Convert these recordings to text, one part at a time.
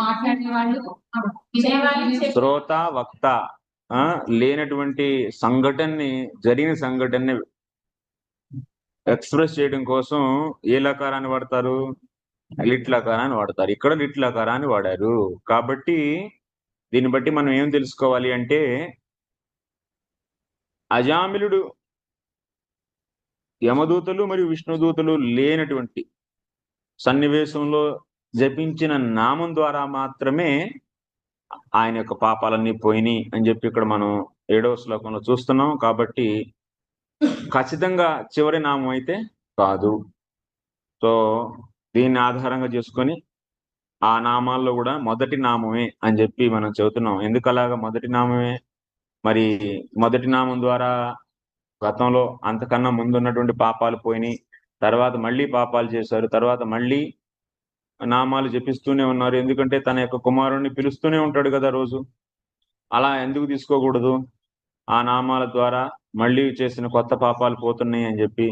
మాట్లాడే వాళ్ళు, వినేవాళ్ళు, శ్రోత వక్త లేనటువంటి జరిగిన సంఘటనని ఎక్స్ప్రెస్ చేయడం కోసం ఏ లకారాన్ని వాడతారు? లిట్ లకారాన్ని వాడతారు. ఇక్కడ లిట్ లకారాన్ని వాడారు. కాబట్టి దీన్ని బట్టి మనం ఏం తెలుసుకోవాలి అంటే, అజామిలుడు యమదూతలు మరియు విష్ణుదూతలు లేనటువంటి సన్నివేశంలో జపించిన నామం ద్వారా మాత్రమే ఆయన యొక్క పాపాలన్నీ పోయినాయి అని చెప్పి ఇక్కడ మనం 7వ శ్లోకంలో చూస్తున్నాం. కాబట్టి ఖచ్చితంగా చివరి నామం అయితే కాదు. సో దీన్ని ఆధారంగా చేసుకొని ఆ నామాల్లో కూడా మొదటి నామమే అని చెప్పి మనం చెబుతున్నాం. ఎందుకు అలాగా మొదటి నామమే? మరి మొదటి నామం ద్వారా గతంలో అంతకన్నా ముందున్నటువంటి పాపాలు పోయినాయి, తర్వాత మళ్ళీ పాపాలు చేశారు, తర్వాత మళ్ళీ నామాలు జపిస్తూనే ఉన్నారు. ఎందుకంటే తన యొక్క కుమారుణ్ణి పిలుస్తూనే ఉంటాడు కదా రోజు. అలా ఎందుకు తీసుకోకూడదు? ఆ నామాల ద్వారా మళ్ళీ చేసిన కొత్త పాపాలు పోతున్నాయి అని చెప్పి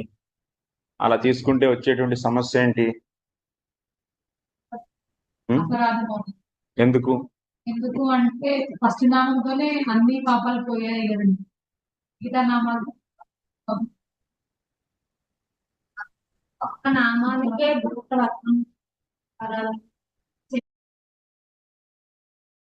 అలా తీసుకుంటే వచ్చేటువంటి సమస్య ఏంటి? ఎందుకు ఎందుకు అంటే ఫస్ట్ నామంతోనే అన్ని పాపాలు పోయాయి కదండి. మిగతా నామాలు ఒక్క నామానికే